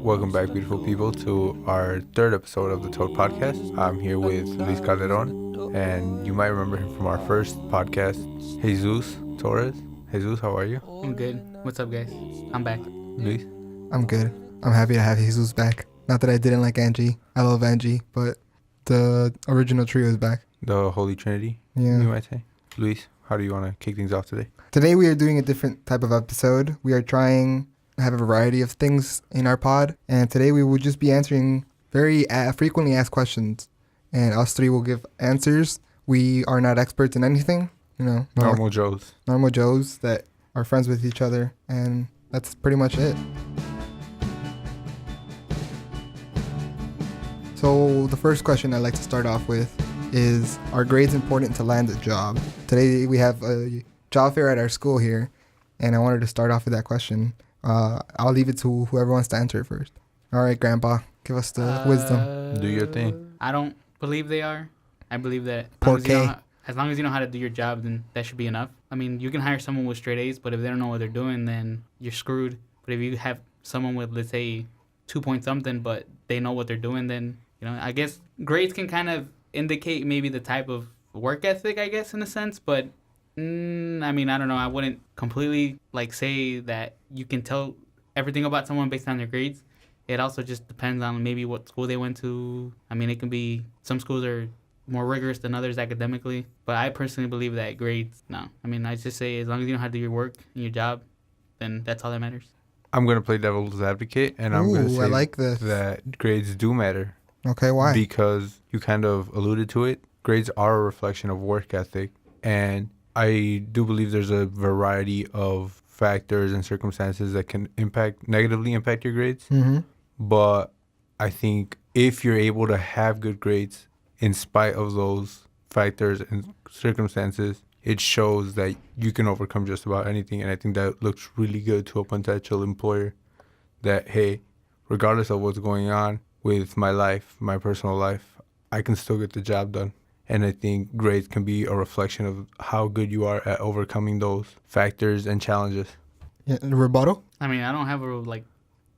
Welcome back, beautiful people, to our third episode of the Toad Podcast. I'm here with Luis Calderon, and you might remember him from our first podcast, Jesus Torres. Jesus, how are you? I'm good. What's up, guys? I'm back. Luis? I'm good. I'm happy to have Jesus back. Not that I didn't like Angie. I love Angie, but the original trio is back. The Holy Trinity, Yeah. you might say. Luis, how do you want to kick things off today? Today we are doing a different type of episode. We are trying to have a variety of things in our pod, and today we will just be answering very frequently asked questions, and us three will give answers. We are not experts in anything, Normal Joes. normal Joes that are friends with each other, and that's pretty much it. So the first question I'd like to start off with is, are grades important to land a job? Today we have a job fair at our school here, and I wanted to start off with that question. I'll leave it to whoever wants to answer it first. All right, Grandpa, give us the wisdom. Do your thing. I don't believe they are. I believe that Por as long as you know how to do your job, then that should be enough. I mean, you can hire someone with straight A's, but if they don't know what they're doing, then you're screwed. But if you have someone with, let's say, 2 point something, but they know what they're doing, then, I guess grades can kind of indicate maybe the type of work ethic, I guess, in a sense. But, I mean, I don't know. I wouldn't completely, say that you can tell everything about someone based on their grades. It also just depends on maybe what school they went to. I mean, it can be, some schools are more rigorous than others academically. But I personally believe that grades, no. I mean, I just say as long as you know how to do your work and your job, then that's all that matters. I'm going to play devil's advocate, and I'm going to Ooh, say I like this. that grades do matter. Okay, why? Because you kind of alluded to it. Grades are a reflection of work ethic, and I do believe there's a variety of factors and circumstances that can negatively impact your grades. Mm-hmm. But I think if you're able to have good grades in spite of those factors and circumstances, it shows that you can overcome just about anything. And I think that looks really good to a potential employer, that, hey, regardless of what's going on with my life, my personal life, I can still get the job done. And I think grades can be a reflection of how good you are at overcoming those factors and challenges. Yeah, rebuttal? I mean, I don't have a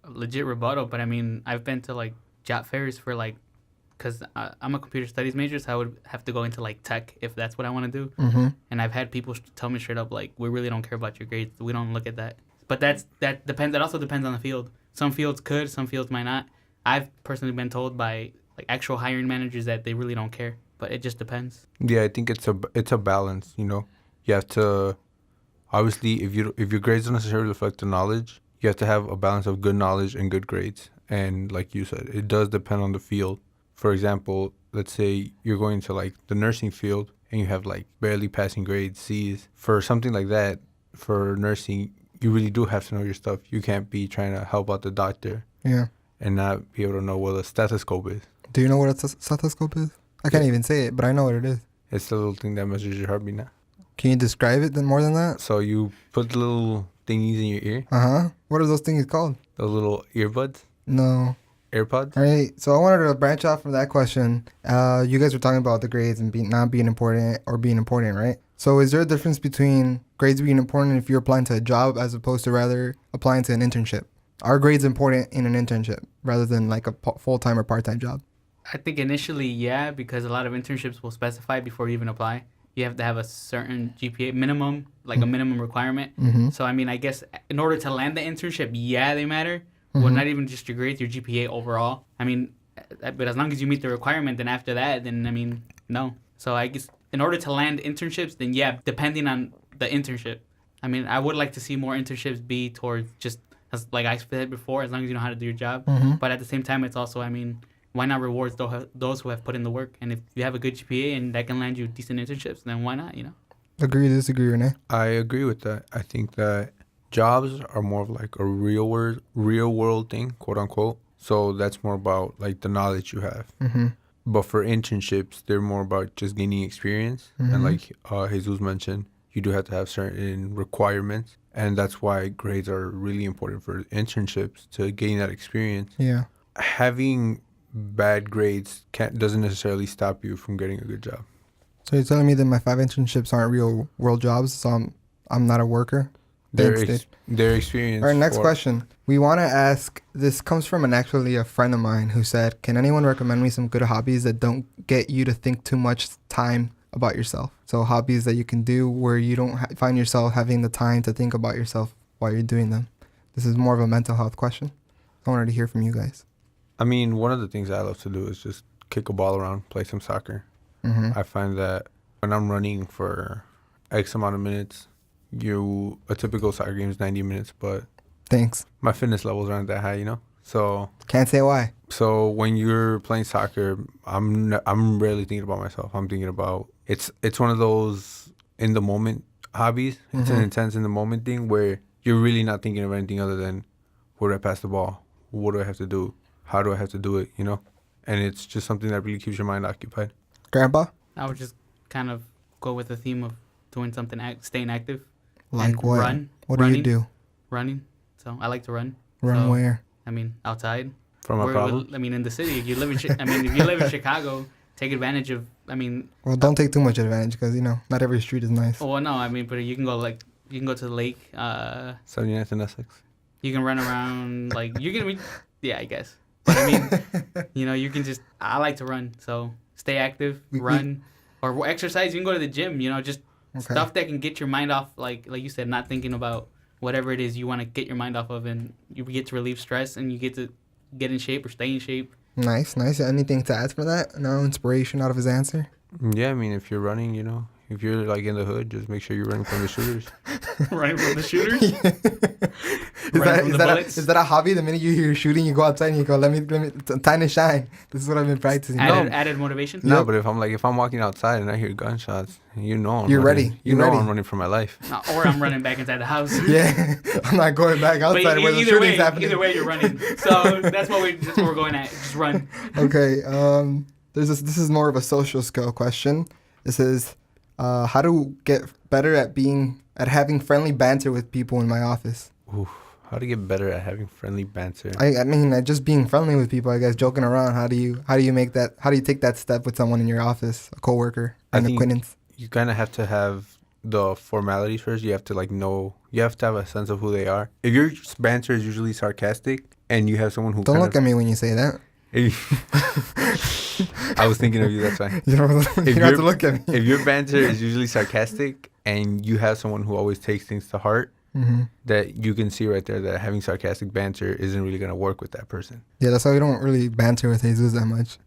legit rebuttal, but I mean, I've been to job fairs for because I'm a computer studies major, so I would have to go into tech if that's what I want to do. Mm-hmm. And I've had people tell me straight up, we really don't care about your grades. We don't look at that. But that depends. That also depends on the field. Some fields could, some fields might not. I've personally been told by actual hiring managers that they really don't care. But it just depends. Yeah, I think it's a balance. You have to, obviously, if your grades don't necessarily reflect the knowledge, you have to have a balance of good knowledge and good grades. And like you said, it does depend on the field. For example, let's say you're going to the nursing field and you have barely passing grades, C's. For something like that, for nursing, you really do have to know your stuff. You can't be trying to help out the doctor. Yeah. And not be able to know what a stethoscope is. Do you know what a stethoscope is? I can't even say it, but I know what it is. It's the little thing that measures your heartbeat now. Can you describe it more than that? So you put the little thingies in your ear. Uh-huh. What are those things called? The little earbuds. No. AirPods. All right. So I wanted to branch off from that question. You guys were talking about the grades and not being important or being important, right? So is there a difference between grades being important if you're applying to a job as opposed to rather applying to an internship? Are grades important in an internship rather than a full-time or part-time job? I think initially, yeah, because a lot of internships will specify before you even apply. You have to have a certain GPA minimum, a minimum requirement. Mm-hmm. So, I mean, I guess in order to land the internship, yeah, they matter. Mm-hmm. Well, not even just your grades, your GPA overall. I mean, but as long as you meet the requirement, then after that, then, I mean, no. So, I guess in order to land internships, then, yeah, depending on the internship. I mean, I would like to see more internships be towards just, like I said before, as long as you know how to do your job. Mm-hmm. But at the same time, it's also, I mean, why not reward those who have put in the work? And if you have a good GPA and that can land you decent internships, then why not, Agree, disagree, Renee? I agree with that. I think that jobs are more of a real world thing, quote unquote. So that's more about the knowledge you have. Mm-hmm. But for internships, they're more about just gaining experience. Mm-hmm. And like Jesus mentioned, you do have to have certain requirements. And that's why grades are really important for internships, to gain that experience. Yeah. Having bad grades doesn't necessarily stop you from getting a good job. So you're telling me that my 5 internships aren't real world jobs, so I'm not a worker? Thanks, dude. their experience. All right, next for- question. We want to ask, this comes from actually a friend of mine who said, can anyone recommend me some good hobbies that don't get you to think too much time about yourself? So hobbies that you can do where you don't find yourself having the time to think about yourself while you're doing them. This is more of a mental health question. I wanted to hear from you guys. I mean, one of the things I love to do is just kick a ball around, play some soccer. Mm-hmm. I find that when I'm running for X amount of minutes, a typical soccer game is 90 minutes, but Thanks. my fitness levels aren't that high, you know? So Can't say why. when you're playing soccer, I'm rarely thinking about myself. I'm thinking about it's one of those in the moment hobbies. It's an Mhm. intense in the moment thing where you're really not thinking of anything other than where do I pass the ball? What do I have to do? How do I have to do it? You know? And it's just something that really keeps your mind occupied. Grandpa? I would just kind of go with the theme of doing something, staying active. Like and what? Run. What do you do? Running. So I like to run. Run So, where? I mean, outside. From a problem? I mean, in the city. If you live in, if you live in Chicago, take advantage of. I mean, Well, don't take too much advantage because, not every street is nice. well, no, I mean, but you can go to the lake. 79th and Essex. You can run around yeah, I guess. But I mean, you can just. I like to run, so stay active, run, or exercise. You can go to the gym. Just Okay. stuff that can get your mind off, like you said, not thinking about whatever it is you want to get your mind off of, and you get to relieve stress, and you get to get in shape or stay in shape. Nice. Anything to add for that? No inspiration out of his answer? Yeah, I mean, if you're running, if you're like in the hood, just make sure you're running from the shooters. Running from the shooters. Is that a hobby? The minute you hear shooting, you go outside and you go, let me time to shine. This is what I've been practicing. Added motivation. No, Yep. but if I'm walking outside and I hear gunshots, I'm You're running. ready. You You're know ready. I'm running for my life. No, or I'm running back inside the house. Yeah, I'm not going back But outside where the either shooting's way, happening. either way, you're running. So that's what we're going at. Just run. Okay. This is more of a social skill question. This is how to get better at having friendly banter with people in my office. Oof. How to get better at having friendly banter? I mean, just being friendly with people. I guess joking around. How do you make that? How do you take that step with someone in your office, a coworker, an acquaintance? You kind of have to have the formalities first. You have to know. You have to have a sense of who they are. If your banter is usually sarcastic, and you have someone who Don't look at me when you say that. I was thinking of you. That's fine. You don't have to look at me. If your banter is usually sarcastic, and you have someone who always takes things to heart, Mm-hmm. that you can see right there that having sarcastic banter isn't really gonna work with that person. Yeah, that's why we don't really banter with Jesus that much.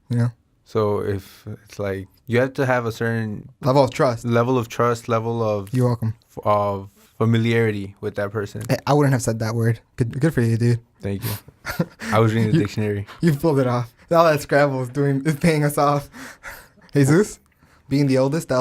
So if it's like you have to have a certain Level of trust. level of trust, level of You're welcome. familiarity with that person. Hey, I wouldn't have said that word. Good for you, dude. Thank you. I was reading the dictionary. You pulled it off. All that Scrabble is paying us off. Jesus, being the eldest.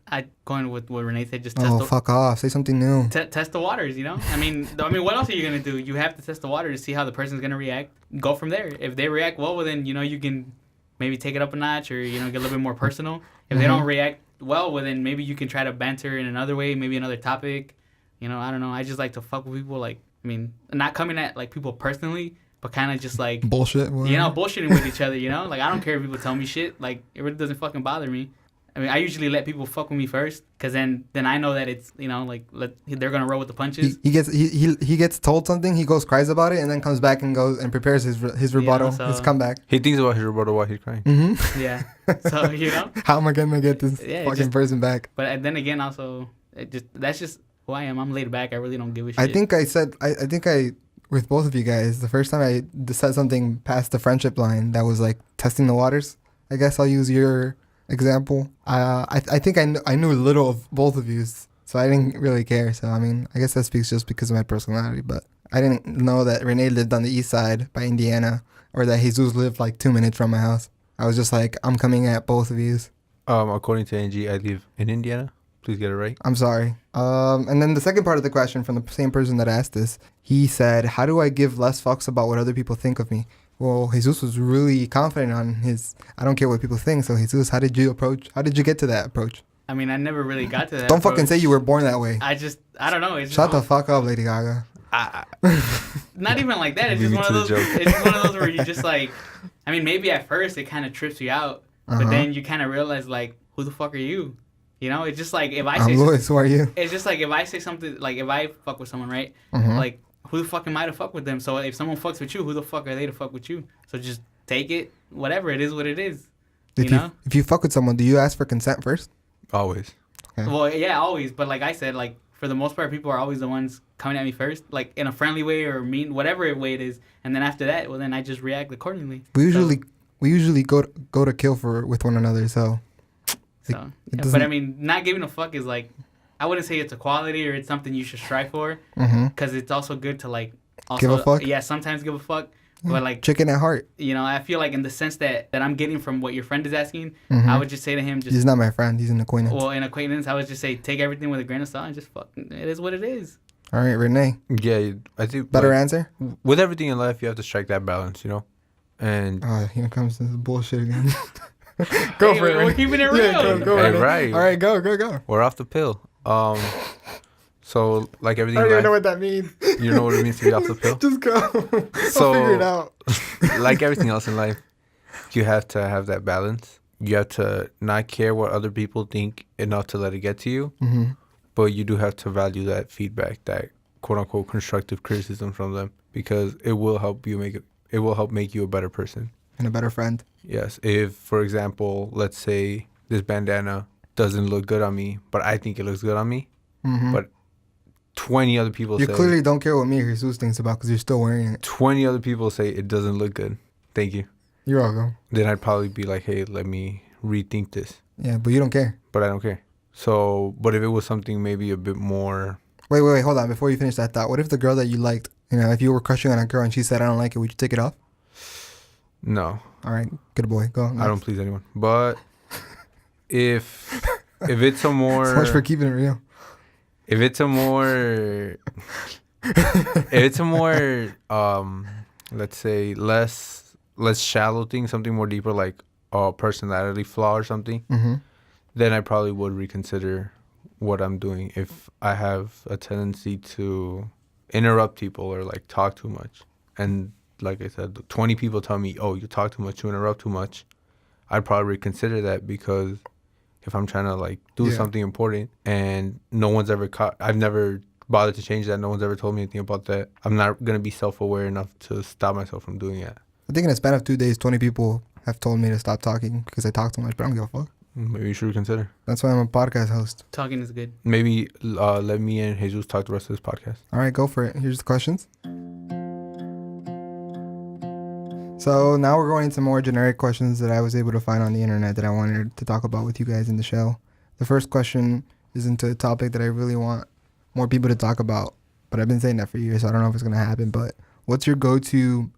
I going with what Renee said. Just Oh, fuck off. Say something new. test the waters. I mean, what else are you gonna do? You have to test the water to see how the person's gonna react. Go from there. If they react well, then you can maybe take it up a notch, or get a little bit more personal. If they don't react well, then maybe you can try to banter in another way, maybe another topic. I don't know. I just like to fuck with people. Not coming at people personally, but kind of just Bullshit. bullshitting with each other. I don't care if people tell me shit. It really doesn't fucking bother me. I mean, I usually let people fuck with me first, cause then I know that it's they're gonna roll with the punches. He gets told something, he goes cries about it, and then comes back and goes and prepares his rebuttal, his comeback. He thinks about his rebuttal while he's crying. Mm-hmm. Yeah. So How am I gonna get this fucking person back? But then again, also, that's just who I am. I'm laid back. I really don't give a shit. I think I with both of you guys, the first time I said something past the friendship line that was testing the waters. I guess I'll use your example. I think I knew little of both of you, so I didn't really care. So I mean, I guess that speaks just because of my personality. But I didn't know that Renee lived on the east side by Indiana, or that Jesus lived 2 minutes from my house. I was just I'm coming at both of you. According to Angie, I live in Indiana. Please get it right. I'm sorry. And then the second part of the question from the same person that asked this, he said, how do I give less fucks about what other people think of me? Well, Jesus was really confident on his, I don't care what people think. So Jesus, how did you get to that approach? I mean, I never really got to that. Don't fucking say you were born that way. I don't know. It's Shut the fuck up, Lady Gaga. Not even like that. It's Leave just one me of to those. the joke. It's one of those where you just I mean, maybe at first it kind of trips you out, but then you kind of realize who the fuck are you? You know, it's just like if I I'm say Louis. Who are you? it's just like if I say something like if I fuck with someone, right? Mhm. Like who the fuck am I to fuck with them? So if someone fucks with you, who the fuck are they to fuck with you? So just take it, whatever it is, what it is. If You know? if you fuck with someone, do you ask for consent first? Always. Okay. Well, yeah, always. But like I said, like for the most part, people are always the ones coming at me first, like in a friendly way or mean, whatever way it is. And then after that, well, then I just react accordingly. We usually go to kill for with one another. So So, yeah, doesn't- but I mean, not giving a fuck is like, I wouldn't say it's a quality or it's something you should strive for, mhm. because it's also good to like, also, Give a fuck? Yeah, sometimes give a fuck, but like, Chicken at heart. you know, I feel like in the sense that I'm getting from what your friend is asking, Mhm. I would just say to him, just He's not my friend. He's an acquaintance. well, in acquaintance, I would just say take everything with a grain of salt and just fuck. It is what it is. All right, Renee. Yeah, I think Better like, answer. with everything in life, you have to strike that balance, you know. And Oh, here comes this bullshit again. Go Hey, for it. we're Renee. keeping it real. Yeah, go, Hey, Renee. right. All right, go. we're off the pill. So like I everything don't in even know life, what that means. you know what it means to be off the pill. Just go. So- I'll figure it out. Like everything else in life, you have to have that balance. You have to not care what other people think enough to let it get to you, Mhm. but you do have to value that feedback, that quote unquote constructive criticism from them, because it will help you make you a better person. And a better friend. Yes. If, for example, let's say this bandana doesn't look good on me, but I think it looks good on me, Mhm. but 20 other people You say clearly don't care what me or Jesus thinks about because you're still wearing it. 20 other people say it doesn't look good. Thank you. You're welcome. Then I'd probably be like, hey, let me rethink this. Yeah, but you don't care. But I don't care. So, but if it was something maybe a bit more, Wait, hold on. Before you finish that thought, what if the girl that you liked, if you were crushing on a girl and she said, I don't like it, would you take it off? no, All right, good boy. Go. I don't please anyone. But if it's a So more, much for keeping it real. if it's a more, if it's a more, let's say less shallow thing, something more deeper, like a personality flaw or something, Mm-hmm. then I probably would reconsider what I'm doing if I have a tendency to interrupt people or like talk too much. And like I said, 20 people tell me, oh, you talk too much, you interrupt too much. I'd probably reconsider that, because if I'm trying to like do Yeah. something important and no one's ever I've never bothered to change that. No one's ever told me anything about that. I'm not going to be self-aware enough to stop myself from doing it. I think in a span of 2 days, 20 people have told me to stop talking because I talk too much, but I don't give a fuck. Maybe you should reconsider. That's why I'm a podcast host. Talking is good. Maybe let me and Jesus talk the rest of this podcast. All right, go for it. Here's the questions. So now we're going into more generic questions that I was able to find on the internet that I wanted to talk about with you guys in the show. The first question is into a topic that I really want more people to talk about, but I've been saying that for years, so I don't know if it's going to happen. But what's your go-to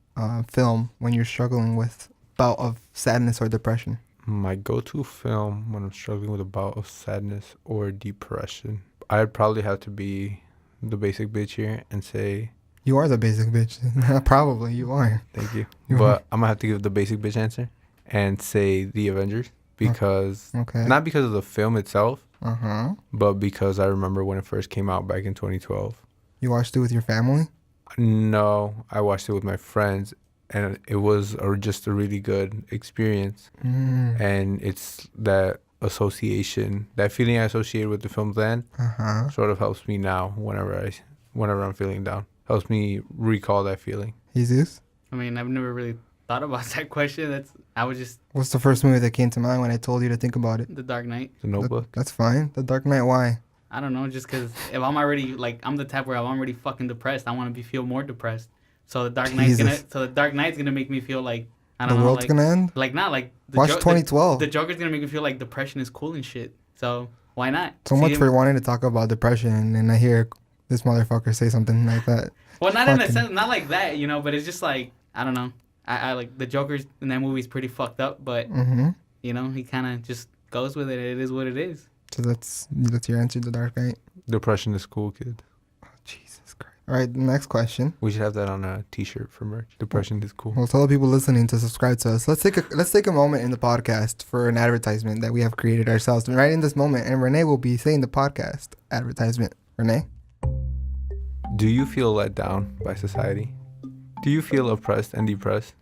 film when you're struggling with bout of sadness or depression? My go-to film when I'm struggling with a bout of sadness or depression, I'd probably have to be the basic bitch here and say You are the basic bitch. Probably you are. thank you. You But I'm gonna have to give the basic bitch answer and say The Avengers, because Okay. not because of the film itself, Uh-huh. but because I remember when it first came out back in 2012. You watched it with your family? No, I watched it with my friends, and it was just a really good experience. Mm. And it's that association, that feeling I associated with the film then, Uh-huh. sort of helps me now whenever I'm feeling down. Helps me recall that feeling. Jesus? I mean, I've never really thought about that question. I was just What's the first movie that came to mind when I told you to think about it? The Dark Knight. The Notebook. That's fine. The Dark Knight, why? I don't know, just because if I'm already like I'm the type where if I'm already fucking depressed, I want to feel more depressed. So the Dark Knight's Jesus. gonna make me feel like I The don't know, world's like, gonna end? like not like Watch 2012. The Joker's gonna make me feel like depression is cool and shit. So why not? So See much him- for wanting to talk about depression, and then I hear this motherfucker say something like that. Well, not in a fucking- sense, not like that, you know. But it's just like I don't know. I like the Joker's in that movie is pretty fucked up, but Mm-hmm. you know he kind of just goes with it. It is what it is. So that's your answer, The Dark Knight. Depression is cool, kid. Jesus Christ. All right, next question. We should have that on a t-shirt for merch. Depression is cool. Well, tell the people listening to subscribe to us. Let's take a moment in the podcast for an advertisement that we have created ourselves right in this moment, and Renee will be saying the podcast advertisement. Renee? Do you feel let down by society? Do you feel oppressed and depressed?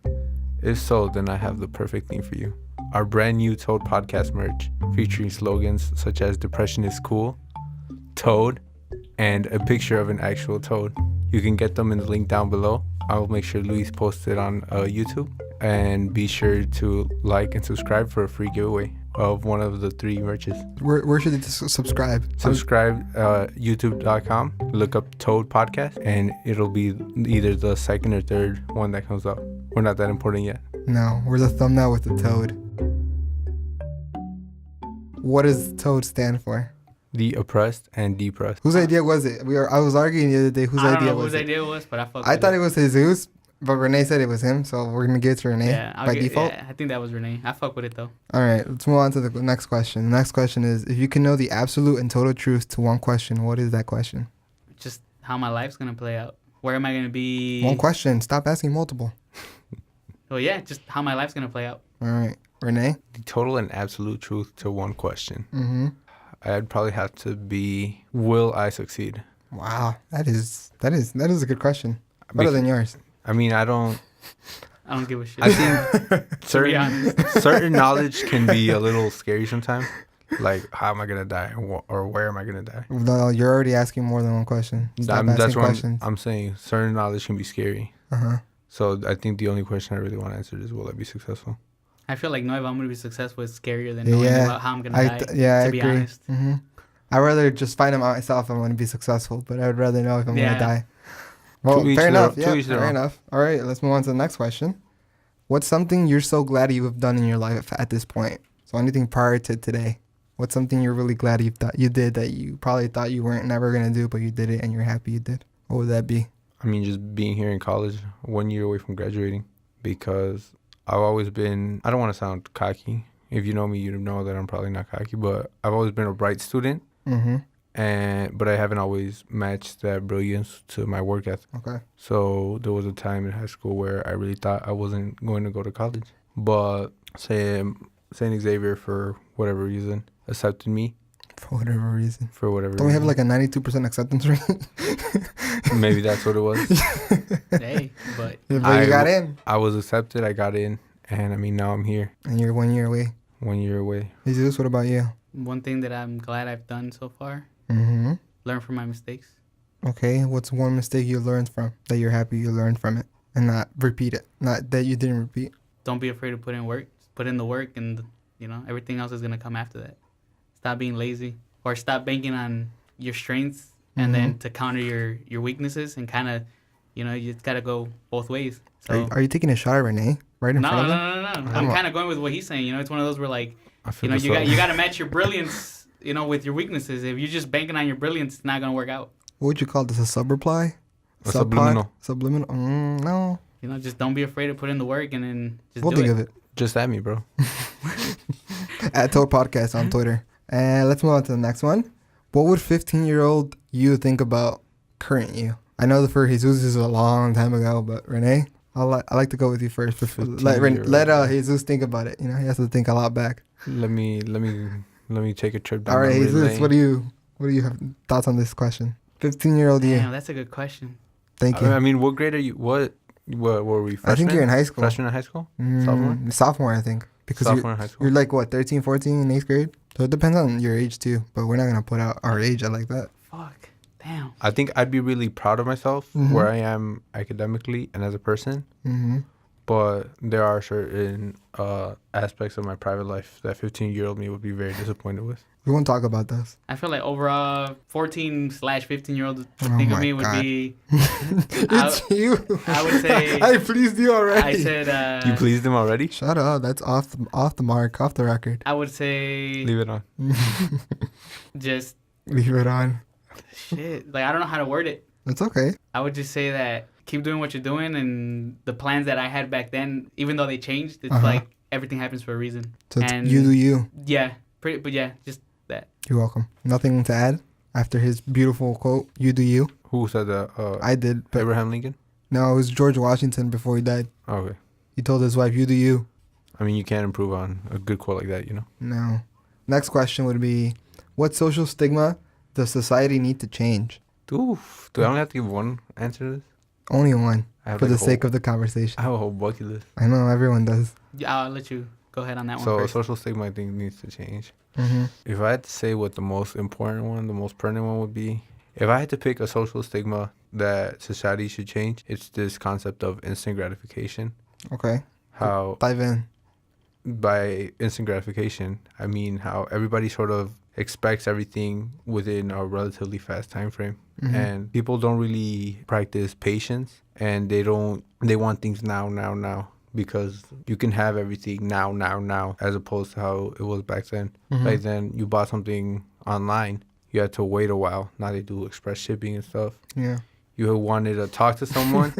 If so, then I have the perfect thing for you. our brand new Toad podcast merch featuring slogans such as "Depression is cool," "Toad," and a picture of an actual toad. You can get them in the link down below. I'll make sure Luis posts it on YouTube. And be sure to like and subscribe for a free giveaway of one of the 3 merches. Where should they subscribe? Subscribe youtube.com, look up Toad Podcast, and it'll be either the second or third one that comes up. We're not that important yet. No, we're the thumbnail with the toad. What does toad stand for? The oppressed and depressed. Whose idea was it? I was arguing the other day whose I don't idea know was whose it. idea it was, but I thought it was Jesus, but Renee said it was him, so we're gonna give it to Renee by default. Yeah, I think that was Renee. I fuck with it though. All right, let's move on to the next question. The next question is, if you can know the absolute and total truth to one question, what is that question? Just how my life's gonna play out. Where am I gonna be? One question. Stop asking multiple. Well, yeah, just how my life's gonna play out. All right, Renee. The total and absolute truth to one question. Mm-hmm. I'd probably have to be, will I succeed? Wow, that is a good question. Better than yours. I mean, I don't give a shit. I think To be certain honest. certain knowledge can be a little scary sometimes. Like, how am I gonna die, or where am I gonna die? No, you're already asking more than one question. Stop That's asking what questions. I'm saying. Certain knowledge can be scary. Uh-huh. So I think the only question I really want to answer is, will I be successful? I feel like knowing if I'm gonna be successful is scarier than knowing about how I'm gonna die. I to be agree. honest. Mm-hmm. I'd rather just find out myself if I'm going to be successful, but I'd rather know if I'm going to die. Well, To each fair their enough. own- Yeah, to each their fair own. enough. All right, let's move on to the next question. What's something you're so glad you have done in your life at this point? So anything prior to today. What's something you're really glad you did that you probably thought you weren't never going to do, but you did it and you're happy you did? What would that be? I mean, just being here in college, 1 year away from graduating, because I've always been, I don't want to sound cocky. If you know me, you know that I'm probably not cocky, but I've always been a bright student, Mm-hmm. but I haven't always matched that brilliance to my work ethic. Okay. So there was a time in high school where I really thought I wasn't going to go to college. But St. Xavier, for whatever reason, accepted me. For whatever reason. For whatever Don't we have reason. like a 92% acceptance rate? Maybe that's what it was. Hey, but But I- you got in. I was accepted. I got in. And I mean, now I'm here, And you're 1 year away. 1 year away. Jesus, what about you? one thing that I'm glad I've done so far, Mm-hmm. learn from my mistakes. Okay, what's one mistake you learned from that you're happy you learned from it and not repeat it? Not that you didn't repeat. Don't be afraid to put in work. Just put in the work, and everything else is gonna come after that. Stop being lazy, or stop banking on your strengths and then to counter your weaknesses, and kind of, you just gotta go both ways. So Are you taking a shot at Renee right in no, front no, of him? no. I'm Come on. kind of going with what he's saying. It's one of those where like, I feel you this got to match your brilliance, with your weaknesses. If you're just banking on your brilliance, it's not gonna work out. What would you call this? A sub-reply? A subliminal. Subliminal? No. Just don't be afraid to put in the work, and then just We'll do think it. of it. Just at me, bro. At Toad Podcast on Twitter. And let's move on to the next one. What would 15-year-old you think about current you? I know the for Jesus is a long time ago, but Renee, I like to go with you first. Let 15-year-old. Jesus think about it. He has to think a lot back. Let me take a trip down. All right, memory Jesus, lane. what do you have thoughts on this question? 15-year-old you. Damn, that's a good question. Thank you. I mean, what grade are you? What were we? Freshmen? I think you're in high school. Freshman in high school. Sophomore, I think. Because Sophomore in high school. you're like, what, 13, 14 in 8th grade? So it depends on your age, too. But we're not going to put out our age like that. Fuck. Damn. I think I'd be really proud of myself Mhm. where I am academically and as a person. Mm-hmm. But there are certain aspects of my private life that 15-year-old me would be very disappointed with. We won't talk about those. I feel like overall, 14/15-year-old Oh think of my me would God. be. It's you. I would say- I pleased you already. I said. You pleased him already? Shut up. That's off the mark, off the record. I would say Leave it on. just Leave it on. shit. Like I don't know how to word it. It's okay. I would just say that keep doing what you're doing, and the plans that I had back then, even though they changed, it's Uh-huh. like everything happens for a reason. So it's And- you do you. Yeah, but yeah, just that. You're welcome. Nothing to add after his beautiful quote, you do you. Who said that? I did, but Abraham Lincoln? no, it was George Washington before he died. Okay. He told his wife, you do you. I mean, you can't improve on a good quote like that, No. Next question would be, what social stigma does society need to change? Oof. Do I only have to give one answer to this? Only one, I have for like the a sake whole, of the conversation. I have a whole bucket list. I know everyone does. Yeah, I'll let you go ahead on that one So first. social stigma, I think, needs to change. Mm-hmm. If I had to say what the most important one, the most pertinent one would be, if I had to pick a social stigma that society should change, it's this concept of instant gratification. Okay. How Dive in. by instant gratification, I mean how everybody sort of expects everything within a relatively fast time frame. Mhm. And people don't really practice patience, and they want things now, because you can have everything now, as opposed to how it was back then. Mhm. Back then, you bought something online, you had to wait a while. Now they do express shipping and stuff. Yeah. You wanted to talk to someone,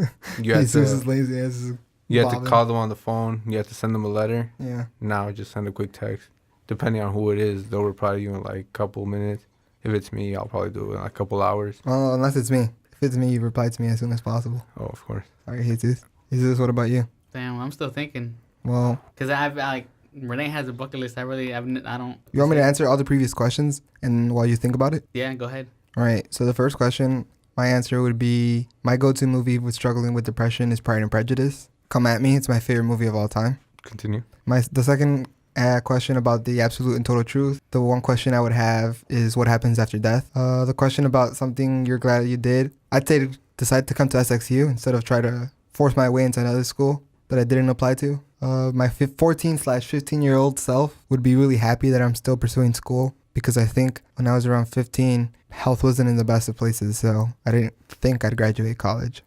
you had Jesus to is lazy ass. is you had to bobbing. call them on the phone, you had to send them a letter. Yeah. Now just send a quick text. Depending on who it is, they'll reply to you in like a couple minutes. If it's me, I'll probably do it in like a couple hours. Well, unless it's me. If it's me, you reply to me as soon as possible. Oh, of course. All right, Jesus. Jesus, what about you? Damn, I'm still thinking. Well, Because I've, like, Renee has a bucket list. I don't. you want me to answer all the previous questions and while you think about it? Yeah, go ahead. All right. So the first question, my answer would be my go-to movie with struggling with depression is Pride and Prejudice. Come at me. It's my favorite movie of all time. Continue. The second question about the absolute and total truth. The one question I would have is what happens after death. The question about something you're glad you did. I'd say to decide to come to SXU instead of try to force my way into another school that I didn't apply to. My 14/15-year-old self would be really happy that I'm still pursuing school because I think when I was around 15, health wasn't in the best of places. So I didn't think I'd graduate college,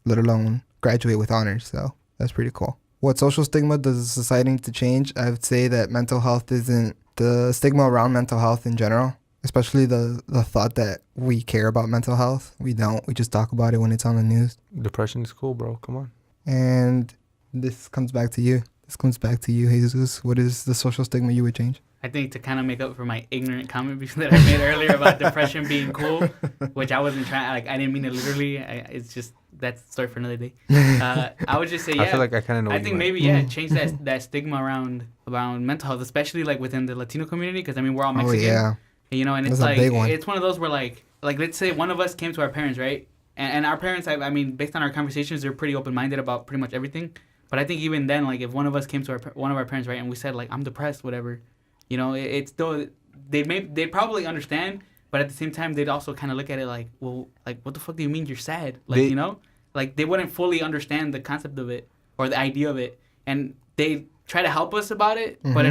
let alone graduate with honors. So that's pretty cool. What social stigma does society need to change? I would say that mental health isn't the stigma around mental health in general, especially the thought that we care about mental health. We don't. We just talk about it when it's on the news. Depression is cool, bro. Come on. And this comes back to you. This comes back to you, Jesus. What is the social stigma you would change? I think to kind of make up for my ignorant comment that I made earlier about depression being cool, which I wasn't trying. Like, I didn't mean it literally. It's just that's a story for another day. I would just say, yeah. I feel like I kind of know. I what think you meant. maybe change that stigma around mental health, especially like within the Latino community, because I mean we're all Mexican. Oh yeah. You know, and That's it's a like big one. it's one of those where like let's say one of us came to our parents, right? And our parents, I mean, based on our conversations, they're pretty open minded about pretty much everything. But I think even then, like if one of us came to one of our parents, right, and we said like I'm depressed, whatever, you know, it's still they'd probably understand, but at the same time they'd also kind of look at it like, well, like what the fuck do you mean you're sad? Like you know, like they wouldn't fully understand the concept of it or the idea of it, and they try to help us about it, but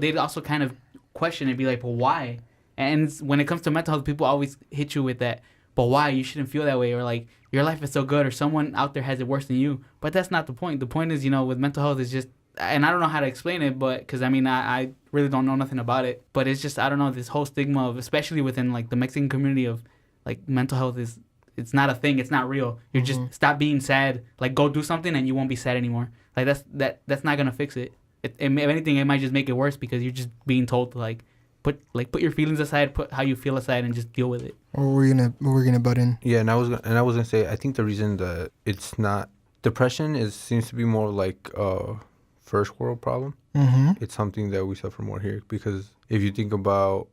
they'd also kind of question and be like, well, why? And when it comes to mental health, people always hit you with that, but why? You shouldn't feel that way, or like your life is so good, or someone out there has it worse than you. But that's not the point. The point is, you know, with mental health, it's just, and I don't know how to explain it, but because I mean, I really don't know nothing about it. But it's just, I don't know, this whole stigma of, especially within like the Mexican community of like mental health is, it's not a thing. It's not real. You're just stop being sad. Like go do something and you won't be sad anymore. Like that's not gonna fix it. If anything, it might just make it worse because you're just being told to like put your feelings aside, put how you feel aside, and just deal with it. What we're gonna butt in. Yeah, and I was gonna say, I think the reason that it's not depression seems to be more like a first world problem. Mm-hmm. It's something that we suffer more here because if you think about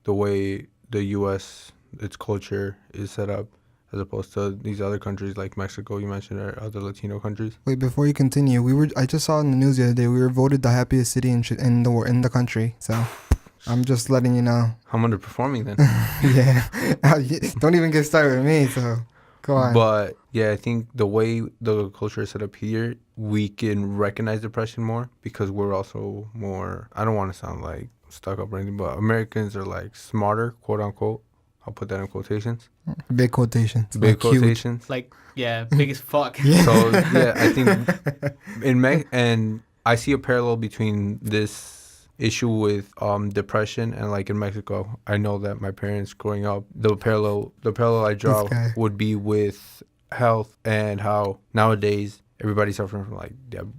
the way the U.S. its culture is set up, as opposed to these other countries like Mexico, you mentioned, or other Latino countries. Wait, before you continue, I just saw in the news the other day we were voted the happiest city in the country. So I'm just letting you know. I'm underperforming then. Yeah. Don't even get started with me. So go on. But yeah, I think the way the culture is set up here, we can recognize depression more because we're also more, I don't want to sound like stuck up or anything, but Americans are like smarter, quote unquote. I'll put that in quotations. Big quotations. Big like huge. quotations. Like, yeah, big as fuck. Yeah. So yeah, I think and I see a parallel between this issue with depression and like in Mexico. I know that my parents growing up, the parallel I draw would be with health and how nowadays everybody's suffering from like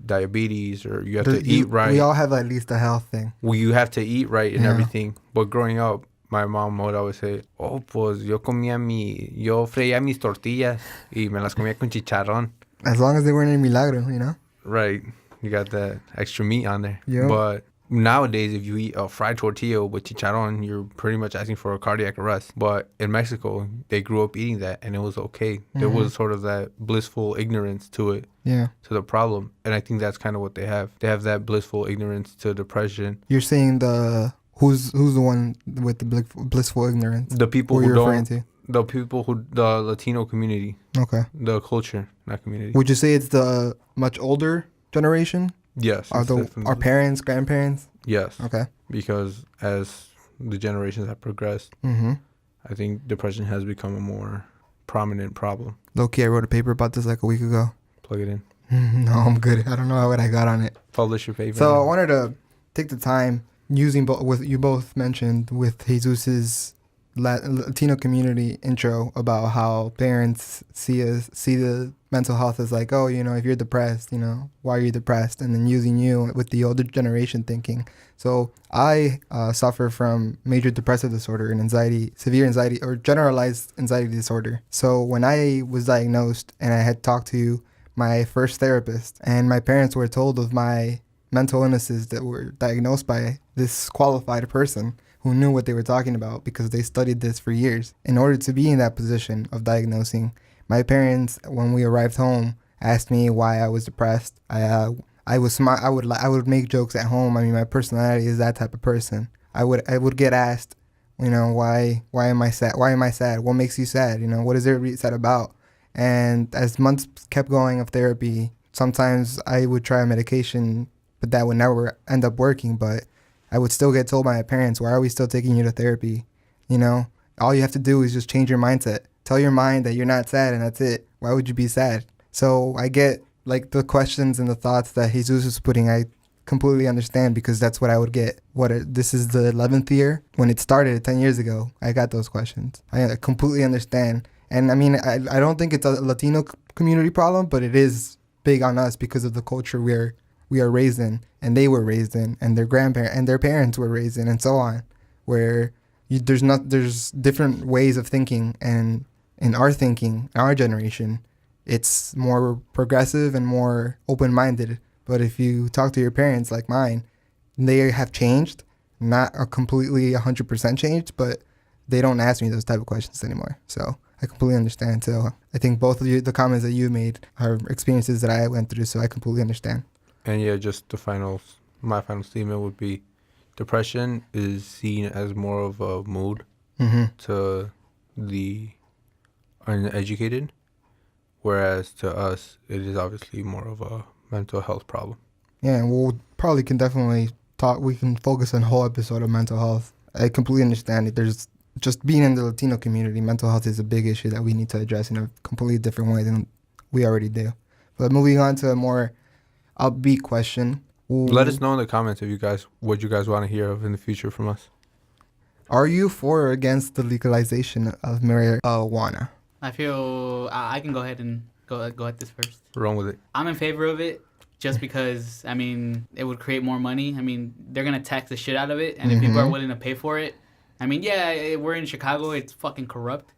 diabetes, or you have to eat right. We all have at least a health thing. You have to eat right and everything. But growing up, my mom would always say, oh, pues yo freía mis tortillas y me las comía con chicharrón. As long as they weren't in milagro, you know? Right. You got that extra meat on there. Yep. But nowadays, if you eat a fried tortilla with chicharron, you're pretty much asking for a cardiac arrest. But in Mexico, they grew up eating that, and it was okay. There was sort of that blissful ignorance to it, Yeah. to the problem. And I think that's kind of what they have. They have that blissful ignorance to depression. You're saying who's the one with the blissful ignorance? The people Who who you're referring don't, to? the Latino community, Okay. the culture, not community. Would you say it's the much older generation? Yes. Are it's definitely- our parents, grandparents? Yes. Okay. Because as the generations have progressed, Mm-hmm. I think depression has become a more prominent problem. Low-key, I wrote a paper about this like a week ago. Plug it in. No, I'm good. I don't know what I got on it. Publish your paper. So I wanted to take the time using what you both mentioned with Jesus's Latino community intro about how parents see the mental health as like, oh, you know, if you're depressed, you know, why are you depressed? And then using you with the older generation thinking. So I suffer from major depressive disorder and anxiety, severe anxiety or generalized anxiety disorder. So when I was diagnosed and I had talked to my first therapist and my parents were told of my mental illnesses that were diagnosed by this qualified person who knew what they were talking about because they studied this for years. In order to be in that position of diagnosing, my parents, when we arrived home, asked me why I was depressed. I was smart. I would make jokes at home. I mean, my personality is that type of person. I would get asked, you know, why am I sad? Why am I sad? What makes you sad? You know, what is there sad about? And as months kept going of therapy, sometimes I would try a medication, but that would never end up working. But I would still get told by my parents, why are we still taking you to therapy? You know, all you have to do is just change your mindset. Tell your mind that you're not sad and that's it. Why would you be sad? So I get like the questions and the thoughts that Jesus was putting, I completely understand because that's what I would get. This is the 11th year. When it started 10 years ago, I got those questions. I completely understand. And I mean, I don't think it's a Latino community problem, but it is big on us because of the culture we are raised in, and they were raised in, and their grandparents and their parents were raised in, and so on. Where there's different ways of thinking, and in our thinking, our generation, it's more progressive and more open-minded. But if you talk to your parents like mine, they have changed, not a completely 100% changed, but they don't ask me those type of questions anymore. So I completely understand. So I think both of you, the comments that you made are experiences that I went through, so I completely understand. And yeah, just my final statement would be depression is seen as more of a mood to the uneducated, whereas to us, it is obviously more of a mental health problem. Yeah, and we'll probably can definitely talk. We can focus on a whole episode of mental health. I completely understand it. There's just being in the Latino community, mental health is a big issue that we need to address in a completely different way than we already do. But moving on to a more upbeat question. Let us know in the comments what you guys want to hear of in the future from us. Are you for or against the legalization of marijuana? I feel I can go ahead and go at this first. Wrong with it. I'm in favor of it just because, I mean, it would create more money. I mean, they're going to tax the shit out of it. And if people are willing to pay for it, I mean, yeah, we're in Chicago. It's fucking corrupt.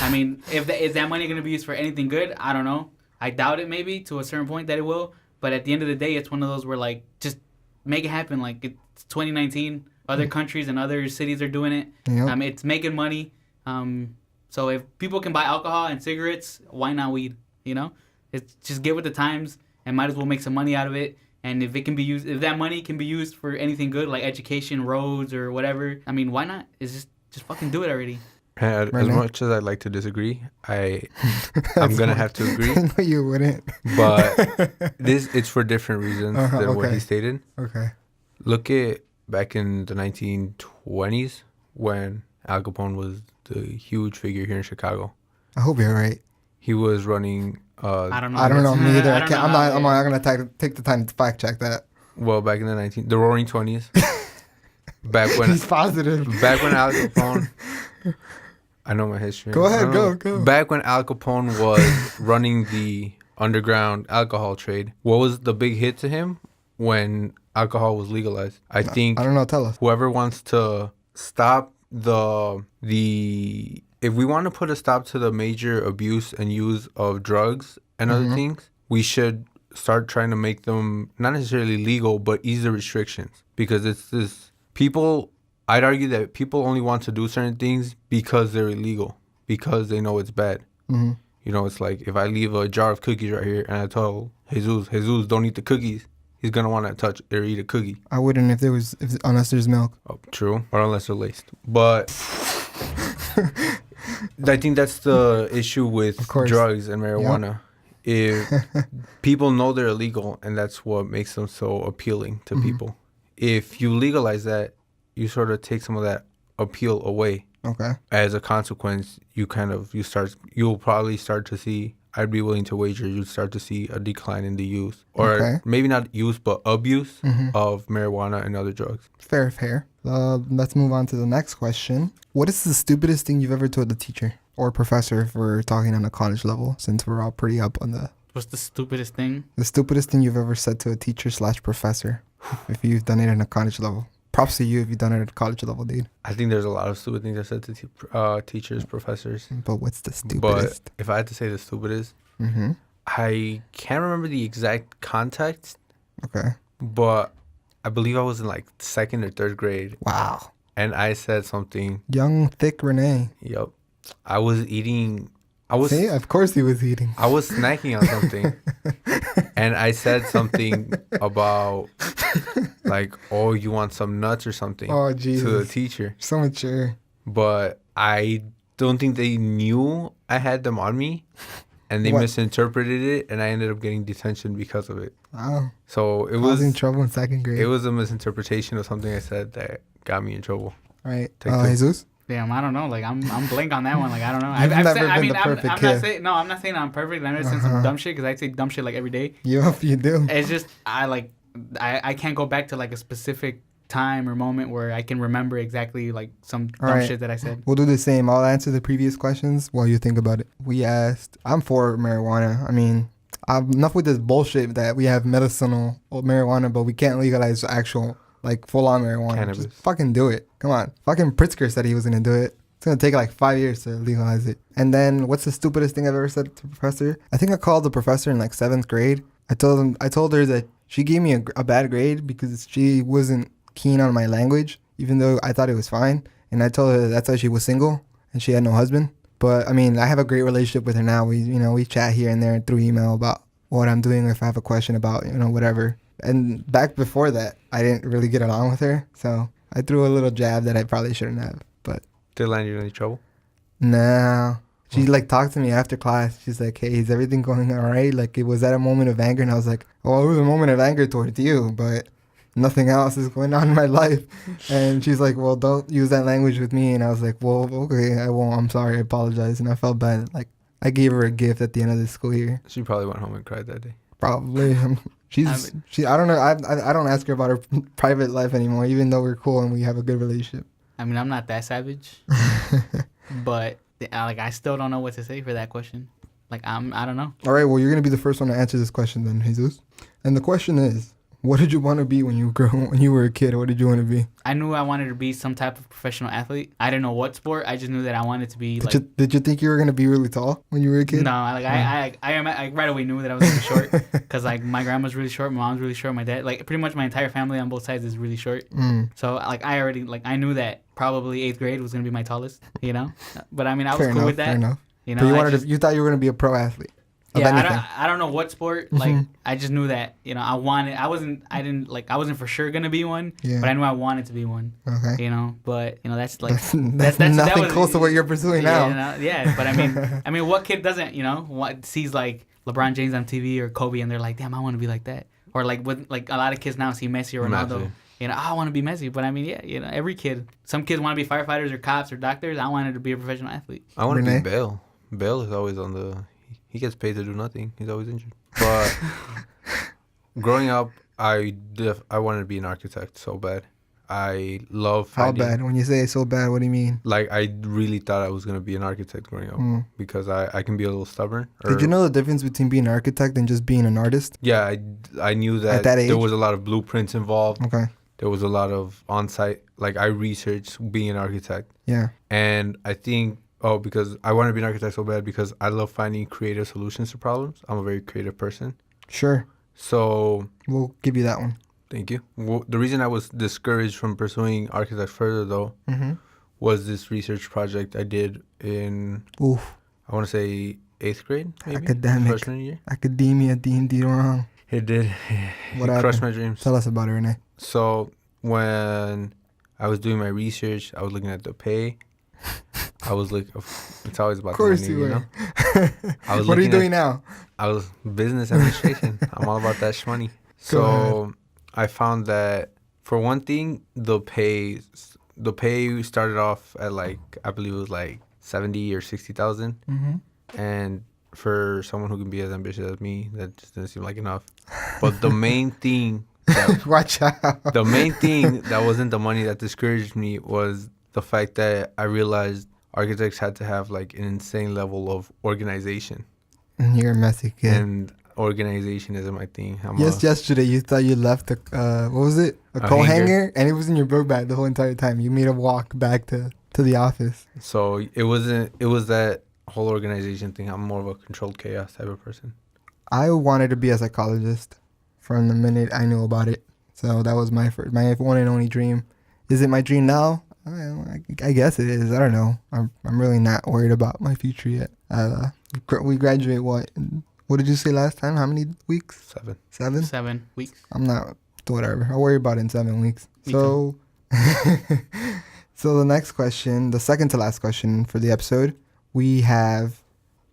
I mean, is that money going to be used for anything good? I don't know. I doubt it maybe to a certain point that it will. But at the end of the day, it's one of those where, like, just make it happen. Like, it's 2019. Other countries and other cities are doing it. Yep. It's making money. So if people can buy alcohol and cigarettes, why not weed? You know? It's just get with the times and might as well make some money out of it. And if it can be used, if that money can be used for anything good, like education, roads, or whatever, I mean, why not? It's just fucking do it already. As much as I'd like to disagree, I'm gonna have to agree. No, you wouldn't. But it's for different reasons than what okay. he stated. Okay. Look at back in the 1920s when Al Capone was the huge figure here in Chicago. I hope you're right. He was running. I don't know. I don't know me either. I don't know I'm not gonna take the time to fact check that. Well, back in the Roaring 20s. Back when He's positive. Back when Al Capone. I know my history. Go ahead, go. Back when Al Capone was running the underground alcohol trade, what was the big hit to him when alcohol was legalized? I think I don't know. Tell us. whoever wants to stop if we want to put a stop to the major abuse and use of drugs and other things, we should start trying to make them not necessarily legal, but ease the restrictions. because it's this people. I'd argue that people only want to do certain things because they're illegal, because they know it's bad. Mm-hmm. You know, it's like if I leave a jar of cookies right here and I tell Jesus, don't eat the cookies, he's gonna want to touch or eat a cookie. I wouldn't unless there's milk. Oh, true, or unless they're laced. But I think that's the issue with Of course. drugs and marijuana. If people know they're illegal, and that's what makes them so appealing to Mhm. people. If you legalize that, you sort of take some of that appeal away. Okay. As a consequence, you'll probably start to see, I'd be willing to wager, you'd start to see a decline in the use, or Okay. maybe not use, but abuse Mhm. of marijuana and other drugs. Fair. Let's move on to the next question. What is the stupidest thing you've ever told a teacher or professor if we're talking on a college level, since we're all pretty up on What's the stupidest thing? the stupidest thing you've ever said to a teacher/professor if you've done it on a college level? Props to you if you've done it at a college level, dude. I think there's a lot of stupid things I said to teachers, professors. But what's the stupidest? But if I had to say the stupidest, Mm-hmm. I can't remember the exact context, Okay. but I believe I was in like 2nd or 3rd grade, Wow. and I said something. Young, thick Renee. Yep, I was eating. See, of course he was eating. I was snacking on something, and I said something about like, "Oh, you want some nuts or something?" Oh, to the Jesus. teacher. So mature. But I don't think they knew I had them on me, and they What? misinterpreted it, and I ended up getting detention because of it. Wow. So it I was in was trouble in 2nd grade. it was a misinterpretation of something I said that got me in trouble. Right. Take two. Jesus? Damn, I don't know. Like I'm blank on that one. Like I don't know. You've never I been mean, the I'm perfect not kid. saying I'm not saying I'm perfect. I'm just saying Uh-huh. some dumb shit because I say dumb shit like every day. Yup, you do. It's just I can't go back to like a specific time or moment where I can remember exactly like some dumb Alright. shit that I said. We'll do the same. I'll answer the previous questions while you think about it. We asked, I'm for marijuana. I mean, enough with this bullshit that we have medicinal marijuana, but we can't legalize actual, like, full-on marijuana. Cannabis. Just fucking do it. Come on. Fucking Pritzker said he was going to do it. It's going to take like 5 years to legalize it. And then what's the stupidest thing I've ever said to a professor? I think I called the professor in like 7th grade. I told her that she gave me a bad grade because she wasn't keen on my language, even though I thought it was fine. And I told her that's why she was single and she had no husband. But I mean, I have a great relationship with her now. We chat here and there through email about what I'm doing, if I have a question about, whatever. And back before that, I didn't really get along with her. So I threw a little jab that I probably shouldn't have. But Did it land you in any trouble? no. She like talked to me after class. She's like, "Hey, is everything going all right?" Like, it was that a moment of anger? And I was like, "Oh, it was a moment of anger towards you, but nothing else is going on in my life." And she's like, "Well, don't use that language with me." And I was like, "Well, okay, I won't. I'm sorry. I apologize." And I felt bad. Like, I gave her a gift at the end of the school year. She probably went home and cried that day. Probably. I don't know. I don't ask her about her private life anymore, even though we're cool and we have a good relationship. I mean, I'm not that savage, but like I still don't know what to say for that question. Like I don't know. All right. Well, you're gonna be the first one to answer this question then, Jesus. And the question is, what did you want to be when you were a kid? What did you want to be? I knew I wanted to be some type of professional athlete. I didn't know what sport. I just knew that I wanted to be Did you think you were gonna be really tall when you were a kid? No, I right away knew that I was gonna be short because like my grandma's really short, my mom's really short, my dad, like pretty much my entire family on both sides is really short. So like I knew that probably 8th grade was gonna be my tallest, But I mean I was cool with that. Fair enough. You But know, you thought you were gonna be a pro athlete. Of anything. I don't know what sport. Like I just knew that I wasn't for sure gonna be one, Yeah. but I knew I wanted to be one. Okay. But that's like That's that nothing was- close to what you're pursuing now. But I mean, what kid doesn't, what sees like LeBron James on TV or Kobe and they're like, damn, I want to be like that. Or like with like a lot of kids now see Messi or Ronaldo. Messi. I want to be Messi. But I mean, every kid. Some kids want to be firefighters or cops or doctors. I wanted to be a professional athlete. I want to Renee? be Bale. Bale is always on the. He gets paid to do nothing. He's always injured. But growing up, I wanted to be an architect so bad. I love How finding, bad? When you say it's so bad, what do you mean? Like I really thought I was gonna be an architect growing up because I can be a little stubborn. Did you know the difference between being an architect and just being an artist? Yeah, I knew that, At that age? there was a lot of blueprints involved. Okay. There was a lot of on-site. Like I researched being an architect, Yeah. and I think because I want to be an architect so bad because I love finding creative solutions to problems. I'm a very creative person. Sure. So We'll give you that one. Thank you. Well, the reason I was discouraged from pursuing architect further, though, was this research project I did in, Oof. I want to say, 8th grade, maybe? Academic. Freshman year. Academia, D&D wrong. It did. What It crushed happened? my dreams. Tell us about it, Renee. So when I was doing my research, I was looking at the pay. I was like, it's always about Of course the money, you you were. know? I was What are you looking doing now? I was business administration. I'm all about that shmoney. So I found that for one thing, the pay started off at like, I believe it was like 70 or 60,000. And for someone who can be as ambitious as me, that just doesn't seem like enough. But the main thing Watch out. the main thing that wasn't the money that discouraged me was the fact that I realized architects had to have like an insane level of organization. You're a messy kid. And organization isn't my thing. Yesterday you thought you left what was it? A coat hanger. hanger, and it was in your book bag the whole entire time. You made a walk back to the office. So it was that whole organization thing. I'm more of a controlled chaos type of person. I wanted to be a psychologist from the minute I knew about it. So that was my one and only dream. Is it my dream now? I guess it is. I don't know. I'm really not worried about my future yet. We graduate what did you say last time? How many weeks? 7. 7 weeks. I'm not, whatever. I'll worry about it in 7 weeks. Me So, so the next question, the second to last question for the episode, we have,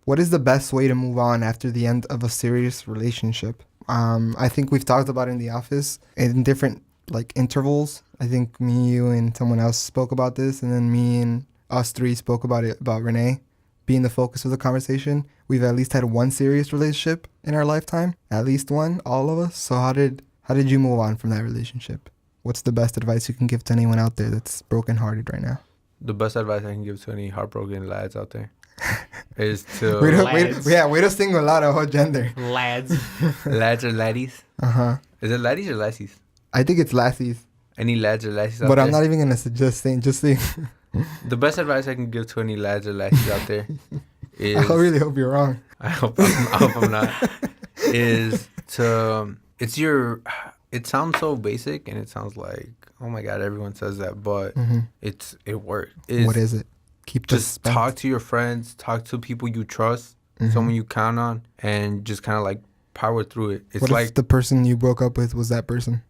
what is the best way to move on after the end of a serious relationship? I think we've talked about it in the office in different like intervals. I think me, you, and someone else spoke about this, and then me and us three spoke about it, about Renee being the focus of the conversation. We've at least had one serious relationship in our lifetime, at least one, all of us. So how did you move on from that relationship? What's the best advice you can give to anyone out there that's brokenhearted right now? The best advice I can give to any heartbroken lads out there is to way to single out a whole gender. Lads. lads or laddies. Is it laddies or lassies? I think it's lassies, Any lads or lassies out but there? I'm not even gonna suggest saying. Just saying. The best advice I can give to any lads or lassies out there is, I really hope you're wrong. I hope I'm not, is to, it sounds so basic and it sounds like, oh my God, everyone says that, but it works. What is it? Keep the Just talk to your friends, talk to people you trust, someone you count on, and just kind of like power through it. It's what like if the person you broke up with was that person?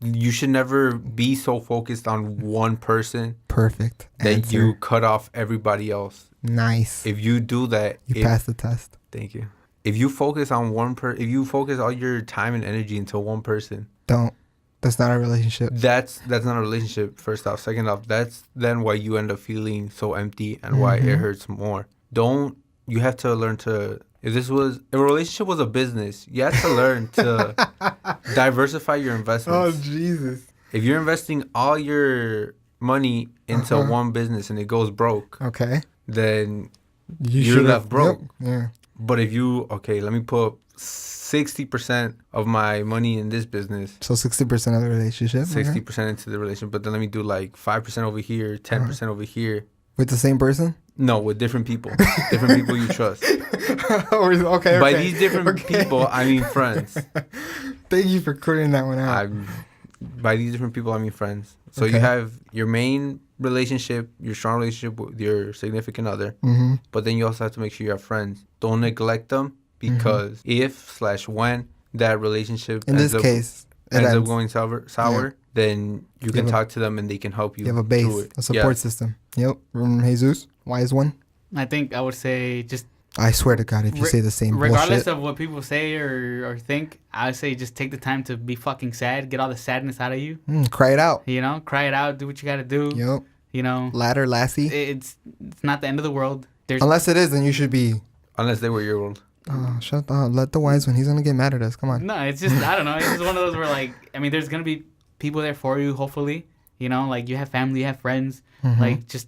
You should never be so focused on one person Perfect. that Answer. you cut off everybody else. Nice. If you do that, You passed the test. Thank you. If you focus on if you focus all your time and energy into one person, Don't. That's not a relationship. that's not a relationship. First off, second off, that's then why you end up feeling so empty and why it hurts more. You have to learn to. If a relationship was a business, you have to learn to diversify your investments. Oh, Jesus. If you're investing all your money into one business and it goes broke, Okay. then You're You're left broke. Yep. Yeah. but if let me put 60% of my money in this business, So 60% of the relationship. 60% into the relationship, but then let me do like 5% over here, 10% over here. With the same person? No, with different people. Different people you trust. Okay. By these different people, I mean friends. Thank you for clearing that one out. By these different people, I mean friends. So Okay. you have your main relationship, your strong relationship with your significant other, but then you also have to make sure you have friends. Don't neglect them, because if/when that relationship In this case, it ends up ends. going sour, then you can talk to them and they can help you. You have a through base, it. a support system. Yep. Jesus, wise one. I think I would say just I swear to God, if you say the same regardless bullshit. of what people say or think, I would say just take the time to be fucking sad. Get all the sadness out of you. Cry it out. You know, cry it out. Do what you got to do. Yep. You know, Ladder, lassie. it's not the end of the world. There's Unless it is, then you should be. Unless they were your old. Oh, shut up. Let the wise one. He's gonna get mad at us. Come on. no. It's just I don't know. It's just one of those where like I mean, there's gonna be people there for you. Hopefully, you know, like you have family, you have friends. Like just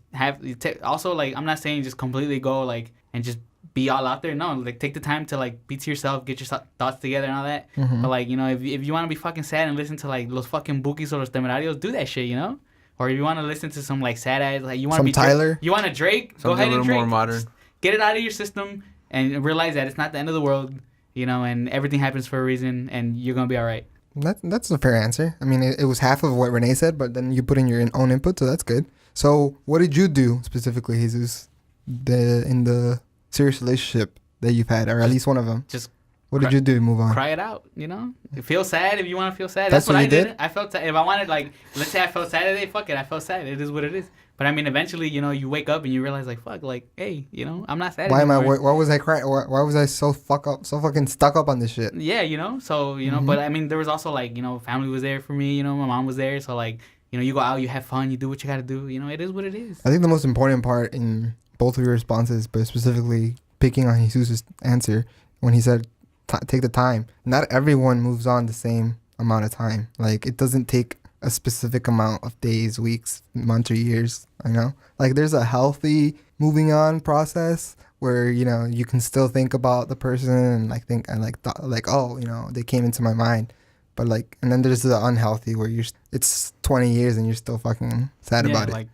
also like I'm not saying just completely go like and just be all out there. No, like take the time to like be to yourself, get your thoughts together and all that. But like you know, if you want to be fucking sad and listen to like los fucking Bukis or los Temerarios, do that shit. You know. Or if you want to listen to some like sad ass, like you want to Some be Tyler? you want to Drake, go Something ahead a and little Drake. more modern. Just get it out of your system and realize that it's not the end of the world, you know, and everything happens for a reason, and you're gonna be all right. That's a fair answer. I mean, it was half of what Renee said, but then you put in your own input, so that's good. So, what did you do specifically, Jesus, in the serious relationship that you've had, or at least one of them? Just What did you do to move on? cry it out, you know? Feel sad if you want to feel sad. That's That's what what I you did. did? I felt sad. If I wanted, like, let's say I felt sad today, fuck it. I felt sad. It is what it is. But I mean, eventually, you know, you wake up and you realize, like, fuck, like, hey, you know, I'm not sad Why am I? anymore. Why was I crying? Why was I so fucking stuck up on this shit? Yeah, you know? So, you know, Mhm. but I mean, there was also, like, you know, family was there for me, you know, my mom was there. So, like, you know, you go out, you have fun, you do what you got to do. You know, it is what it is. I think the most important part in both of your responses, but specifically picking on Jesus' answer when he said, "Take the time." Not everyone moves on the same amount of time. Like, it doesn't take a specific amount of days, weeks, months, or years. You know, like, there's a healthy moving on process where, you know, you can still think about the person and like think and like oh, you know, they came into my mind. But like, and then there's the unhealthy where it's 20 years and you're still fucking sad about it. Like,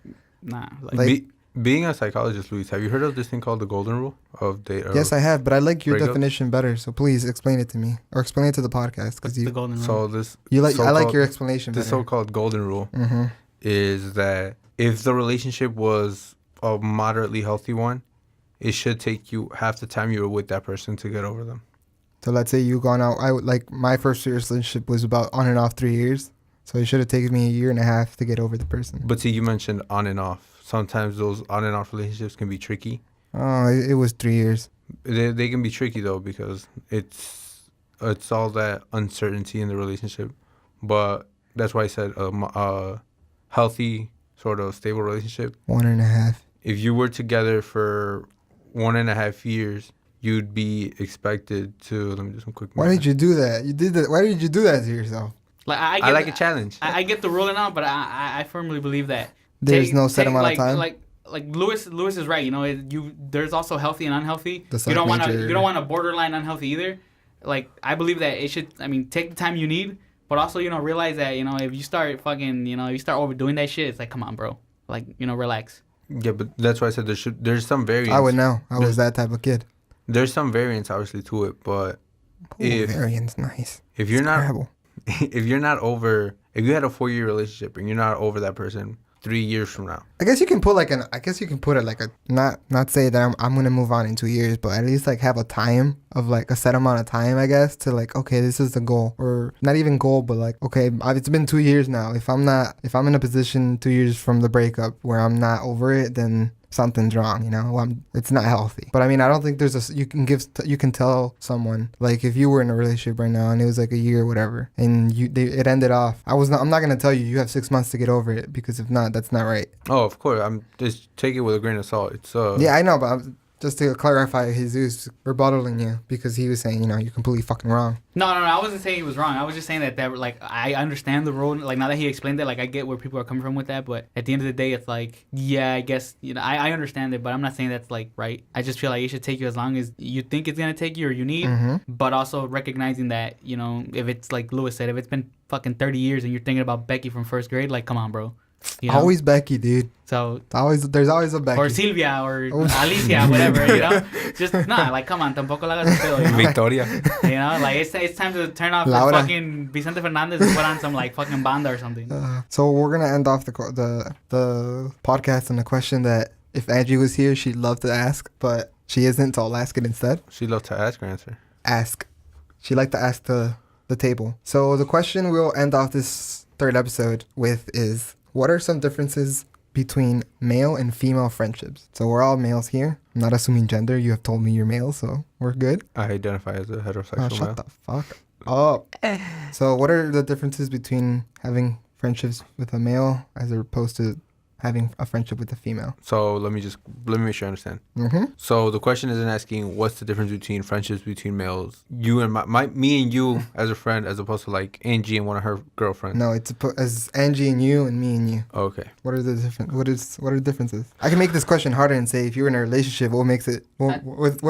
nah. Like, Like- Being a psychologist, Luis, have you heard of this thing called the golden rule of date? Yes, I have, but I like your breakups? definition better. So please explain it to me, or explain it to the podcast, because the golden rule. So this I like so-called- your explanation the better. so-called golden rule Mm-hmm. is that if the relationship was a moderately healthy one, it should take you half the time you were with that person to get over them. So let's say you gone out. Like my first serious relationship was about on and off 3 years. So it should have taken me a year and a half to get over the person. But see, you mentioned on and off. Sometimes those on and off relationships can be tricky. Oh, it was 3 years. They can be tricky though because it's all that uncertainty in the relationship. But that's why I said a healthy sort of stable relationship. 1.5. If you were together for 1.5 years, you'd be expected to. Let me do some quick. Why did you do that? You did that. Why did you do that to yourself? like I like a challenge. I get the ruling out, but I firmly believe that There's no set amount of time. Like Lewis is right. You know, there's also healthy and unhealthy. That's You like don't want to major- you don't want a borderline unhealthy either. Like I believe that it should. I mean, take the time you need, but also you know realize that you know if you start fucking you know if you start overdoing that shit, it's like come on, bro. Like you know relax. Yeah, but that's why I said there's some variance. I would know. I was that type of kid. There's some variance obviously to it, but Ooh, variance, nice. if you're not Terrible. if you're not over, if you had a 4-year relationship and you're not over that person 3 years from now, I guess you can put it like a not say that I'm gonna move on in 2 years, but at least like have a time of like a set amount of time, I guess, to like okay, this is the goal, or not even goal, but like okay, it's been 2 years now. If I'm in a position 2 years from the breakup where I'm not over it, then something's wrong, you know. It's not healthy. But I mean, I don't think there's you can tell someone like if you were in a relationship right now and it was like a year or whatever, and it ended off. I'm not gonna tell you have 6 months to get over it, because if not, that's not right. oh, of course, I'm just take it with a grain of salt. It's Yeah, I know, but just to clarify, Jesus rebuttaling you because he was saying, you know, you're completely fucking wrong. No, I wasn't saying he was wrong. I was just saying that like I understand the rule. Like now that he explained it, like I get where people are coming from with that. But at the end of the day, it's like yeah, I guess you know I understand it, but I'm not saying that's like right. I just feel like it should take you as long as you think it's gonna take you or you need. Mm-hmm. But also recognizing that you know if it's like Lewis said, if it's been fucking 30 years and you're thinking about Becky from first grade, like come on, bro. You know? Always Becky, dude. So There's always a Becky. or Silvia or Oh. Alicia, whatever, you know. Just nah, like come on, tampoco la hagas pedo, you know? Victoria. You know, like it's time to turn off the Laura. fucking Vicente Fernandez and put on some like fucking banda or something. So we're gonna end off the podcast on a question that if Angie was here, she'd love to ask, but she isn't, so I'll ask it instead. She loved to ask or answer. Ask. She like to ask the table. So the question we'll end off this third episode with is, what are some differences between male and female friendships? So we're all males here. I'm not assuming gender. You have told me you're male, so we're good. I identify as a heterosexual Oh, male. shut the fuck up. So what are the differences between having friendships with a male as opposed to having a friendship with a female? So let me make sure I understand. Mm-hmm. So the question isn't asking what's the difference between friendships between males, you and me and you as a friend, as opposed to like Angie and one of her girlfriends. No, it's as Angie and you and me and you. Okay. What are the differences? I can make this question harder and say if you're in a relationship, what makes it? What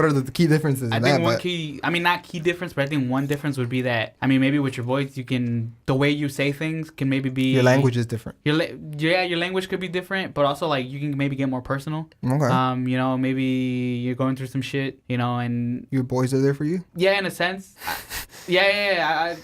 are the key differences? I in think that, one but- key, I mean, not key difference, but I think one difference would be that, I mean, maybe with your voice, the way you say things can maybe be... Your language is different. Your language could be different, but also, like, you can maybe get more personal. Okay. You know, maybe you're going through some shit, you know, and... Your boys are there for you? Yeah, in a sense. Yeah.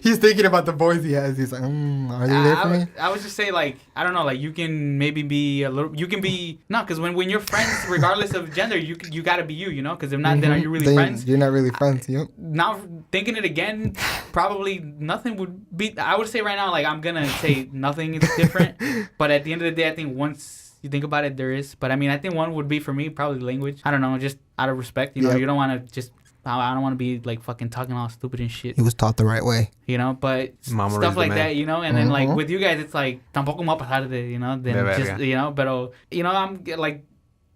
He's thinking about the boys he has. He's like, are they there for me? I would just say, like, I don't know, like, you can maybe be a little, you can be, no, because when you're friends, regardless of gender, you gotta be you know, because if not, then are you really Then friends? You're not really friends. Yep. Now, thinking it again, probably nothing would be, I would say right now, like, I'm gonna say nothing is different, but at the end of the day, I think once you think about it, there is, but I mean, I think one would be for me, probably language. I don't know, just out of respect, you know, Yep. you don't want to just, I don't want to be like fucking talking all stupid and shit. He was taught the right way. You know, but Mama raised stuff a like man. that, you know, and then like Mhm. with you guys, it's like tampoco me va a pasar de, you know, then De just, verga. you know, but you know, I'm like,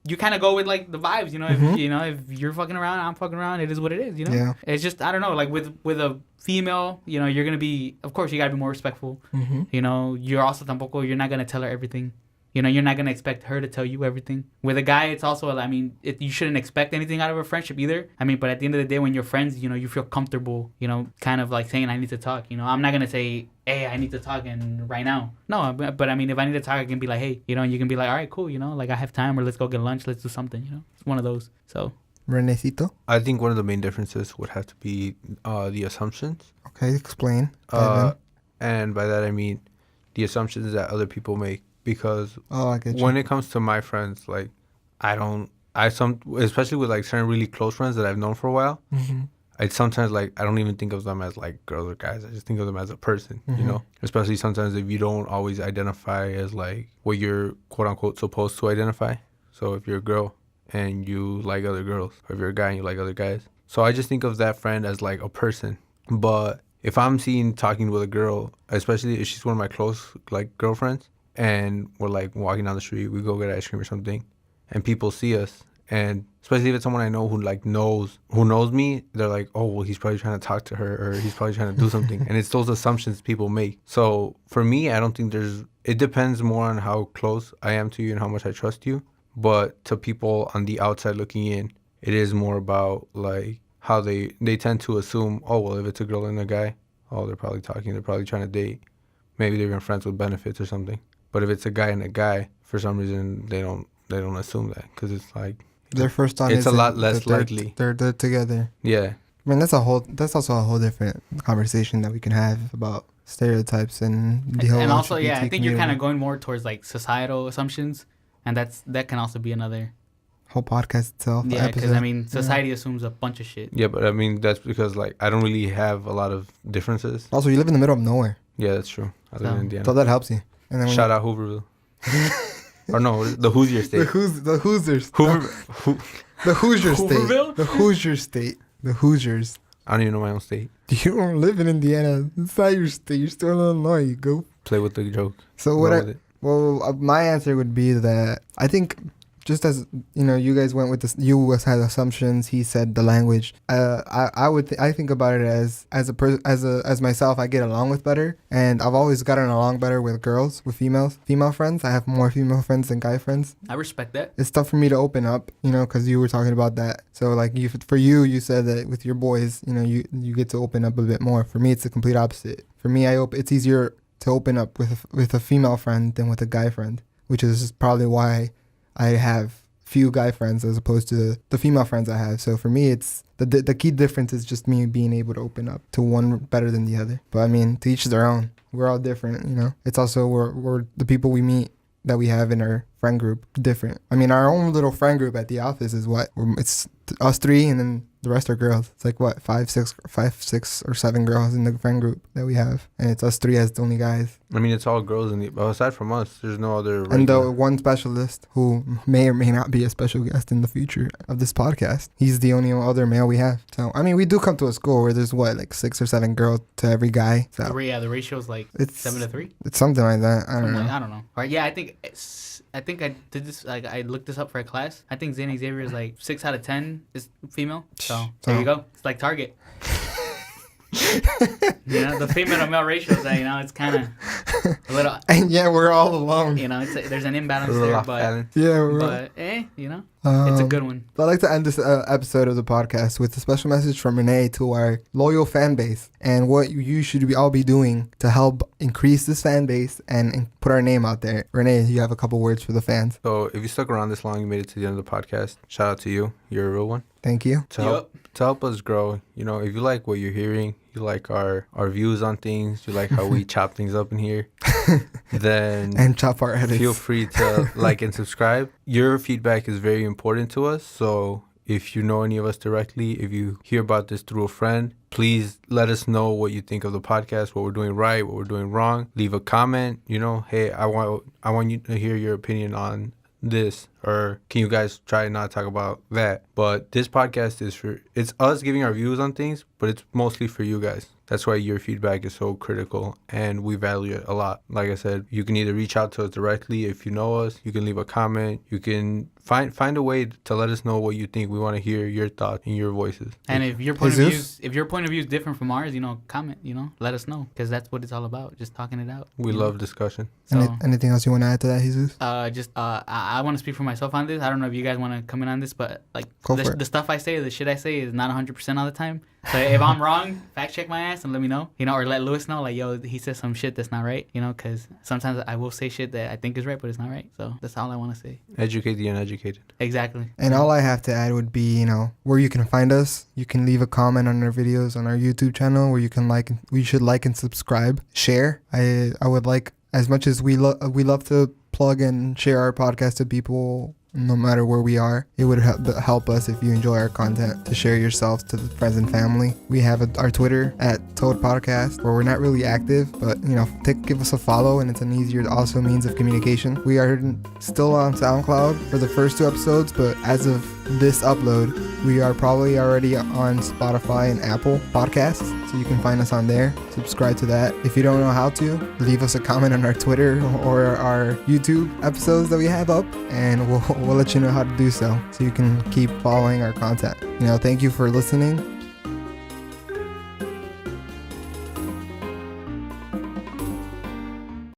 you kind of go with like the vibes, you know, if Mhm. you know, if you're fucking around, I'm fucking around, it is what it is, you know. Yeah. It's just I don't know, like with a female, you know, you're gonna be, of course, you gotta be more respectful, Mm-hmm. you know. You're also tampoco, you're not gonna tell her everything. You know, you're not gonna expect her to tell you everything. With a guy, it's also, I mean, you shouldn't expect anything out of a friendship either. I mean, but at the end of the day, when you're friends, you know, you feel comfortable, you know, kind of like saying, I need to talk. You know, I'm not gonna say, hey, I need to talk and right now. No, but I mean, if I need to talk, I can be like, hey, you know, and you can be like, all right, cool, you know, like I have time, or let's go get lunch, let's do something. You know, it's one of those. So Renecito. I think one of the main differences would have to be the assumptions. Okay, explain. And by that I mean the assumptions that other people make. Because I get you. when it comes to my friends, like especially with like certain really close friends that I've known for a while, Mm-hmm. I sometimes like I don't even think of them as like girls or guys. I just think of them as a person, you Mhm. know. Especially sometimes if you don't always identify as like what you're quote unquote supposed to identify. So if you're a girl and you like other girls, or if you're a guy and you like other guys, so I just think of that friend as like a person. But if I'm seen talking with a girl, especially if she's one of my close like girlfriends, and we're like walking down the street, we go get ice cream or something, and people see us, and especially if it's someone I know who knows me, they're like, oh well, he's probably trying to talk to her, or he's probably trying to do something. And it's those assumptions people make. So for me, I don't think it depends more on how close I am to you and how much I trust you. But to people on the outside looking in, it is more about like how they tend to assume, oh well, if it's a girl and a guy, oh they're probably talking, they're probably trying to date, maybe they're even friends with benefits or something. But if it's a guy and a guy, for some reason they don't assume that, because it's like Their first thought it's is a lot less they're likely. They're together. Yeah, I mean, that's also a whole different conversation that we can have about stereotypes and the whole and also, yeah, I LGBT think you're kind community. of going more towards like societal assumptions, and that can also be another. Whole podcast itself. Yeah, because episode. I mean, society assumes a bunch of shit. yeah, but I mean that's because like I don't really have a lot of differences. Also, you live in the middle of nowhere, Yeah, that's true. I live So- in Indiana. so that helps you. And then when Shout out Hooverville. Or no, the Hoosier the State. Hoosiers. Hoover. The Hoosier State. Hooverville? The Hoosier State. The Hoosiers. I don't even know my own state. You don't live in Indiana. It's not your state. You're still in Illinois. You go. Play with the joke. So Run with it. my answer would be that I think just as you guys went with this, you had assumptions. He said the language. I think about it as myself. I get along with better, and I've always gotten along better with girls, with female friends. I have more female friends than guy friends. I respect that. It's tough for me to open up, because you were talking about that. So like you said that with your boys, you get to open up a bit more. For me, it's the complete opposite. For me, it's easier to open up with a female friend than with a guy friend, which is probably why I have few guy friends as opposed to the female friends I have. So for me, it's the key difference is just me being able to open up to one better than the other. But I mean, to each their own. We're all different, It's also we're the people we meet that we have in our friend group different. I mean, our own little friend group at the office is it's us three, and then the rest are girls. It's like what, 5, 6 or 7 girls in the friend group that we have, and it's us three as the only guys. I mean, it's all girls aside from us, there's no other. And the regular- one specialist who may or may not be a special guest in the future of this podcast, he's the only other male we have. So I mean, we do come to a school where there's like 6 or 7 girls to every guy. So The ratio is like it's 7-3. It's something like that. I don't know. I don't know. All right, yeah, I think I did this. Like I looked this up for a class. I think Zane Xavier is like 6 out of 10 is female. So there you go. It's like Target. The female to male ratio is that, it's kind of a little. And yeah, we're all alone. There's an imbalance a little there, off but balance. Yeah, but It's a good one. I'd like to end this episode of the podcast with a special message from Renee to our loyal fan base and what you should all be doing to help increase this fan base and put our name out there. Renee, you have a couple words for the fans. So if you stuck around this long, you made it to the end of the podcast, shout out to you. You're a real one. Thank you. To help us grow, you know, if you like what you're hearing, you like our views on things, you like how we chop things up in here, then And chop our edits. feel free to like and subscribe. Your feedback is very important to us. So if you know any of us directly, if you hear about this through a friend, please let us know what you think of the podcast, what we're doing right, what we're doing wrong. Leave a comment, you know, hey, I want you to hear your opinion on this, or can you guys try not to talk about that? But this podcast it's us giving our views on things, but it's mostly for you guys. That's why your feedback is so critical and we value it a lot. Like I said, you can either reach out to us directly if you know us, you can leave a comment, you can find a way to let us know what you think. We want to hear your thoughts and your voices. And if your point of view is different from ours, you know, comment, you know, let us know, because that's what it's all about, just talking it out. We love discussion. So, anything else you want to add to that, Jesus? I want to speak for myself on this. I don't know if you guys want to come in on this, but like the stuff I say, the shit I say is not 100% all the time. So if I'm wrong, fact check my ass and let me know, you know, or let Lewis know, like, yo, he said some shit that's not right, you know, because sometimes I will say shit that I think is right, but it's not right. So that's all I want to say. Educate the uneducated. Exactly. And all I have to add would be, you know, where you can find us. You can leave a comment on our videos on our YouTube channel, where you can we should like and subscribe, share. I would like, as much as we love to plug and share our podcast to people, no matter where we are, it would help us if you enjoy our content to share yourselves to the friends and family. We have our Twitter at Toad Podcast, where we're not really active, but you know, give us a follow, and it's an easier also means of communication. We are still on SoundCloud for the first 2 episodes, but as of this upload, we are probably already on Spotify and Apple Podcasts, so you can find us on there. Subscribe to that. If you don't know how to, leave us a comment on our Twitter or our YouTube episodes that we have up, and we'll let you know how to do so you can keep following our content. You know, thank you for listening.